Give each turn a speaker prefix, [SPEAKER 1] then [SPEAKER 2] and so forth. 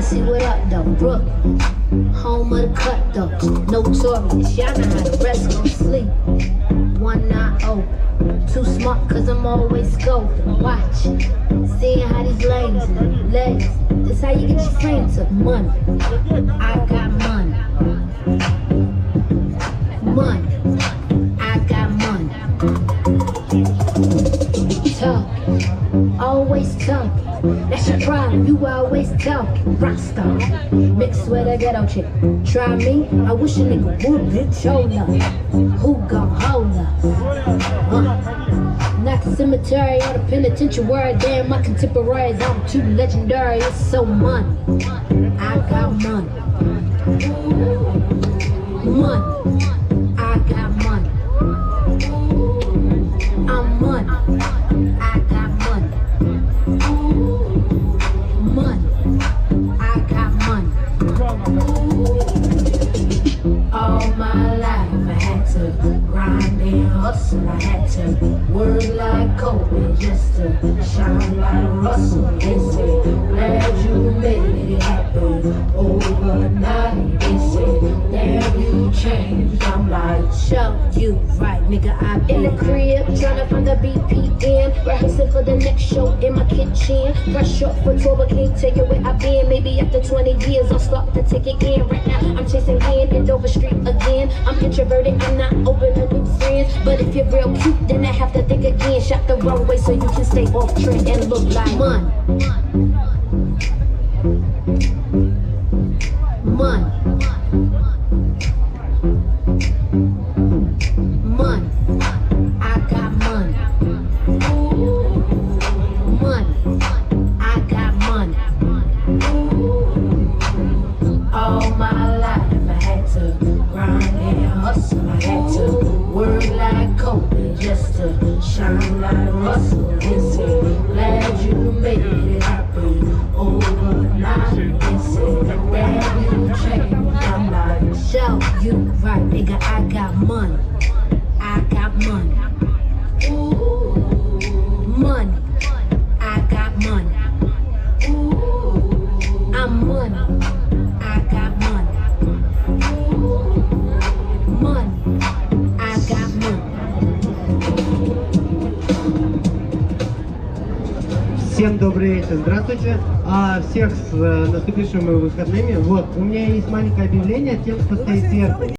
[SPEAKER 1] see what up though, Brooklyn, home of the cutthroats, notorious. Y'all know how the rest gon' sleep. One eye open, too smart 'cause I'm always scoping. Watch, seeing how these lanes and legs. This how you get your frame to money. I got money, money. I got money. Talking, always talking. That's your problem, you always talking. Rockstar, mixed with a ghetto chick. Try me, I wish a nigga would, bitch, hold up. Who gon' hold us? Not the cemetery or the penitentiary. Damn, my contemporaries, I'm too legendary. It's so money. I got money. Money. I got money. I'm money. I got money. Money. I got money. All my life I had to grind and hustle. I had to work like Kobe just to shine like Russell. They say, glad you made it happen overnight. They say, damn, you changed. I'm like, show you right, nigga. I'm in the crib tryna find the BPM, rehearsing for the next show in my kitchen. Fresh up for tour, but can't take it where I've been. Maybe after 20 years I'll start to take it in. Right now I'm chasing hand in Dover Street again. I'm introverted and not open to new friends, but if you're real cute then I have to think again. Shot the wrong way so you can stay off trend and look like money. Money. Money. I got money. Money. I got money. All my life I had to grind and hustle. I had to work like Kobe just to shine like Russell. And say, glad you made it happen overnight. And say, damn, you changed. I'm like, show you right, nigga. I got money. I got money. Money. I got money. I'm money. I got money. Money. I got money.
[SPEAKER 2] Всем добрый вечер, здравствуйте, всех с наступившими выходными. Вот, у меня есть маленькое объявление тем, кто стоит сверху.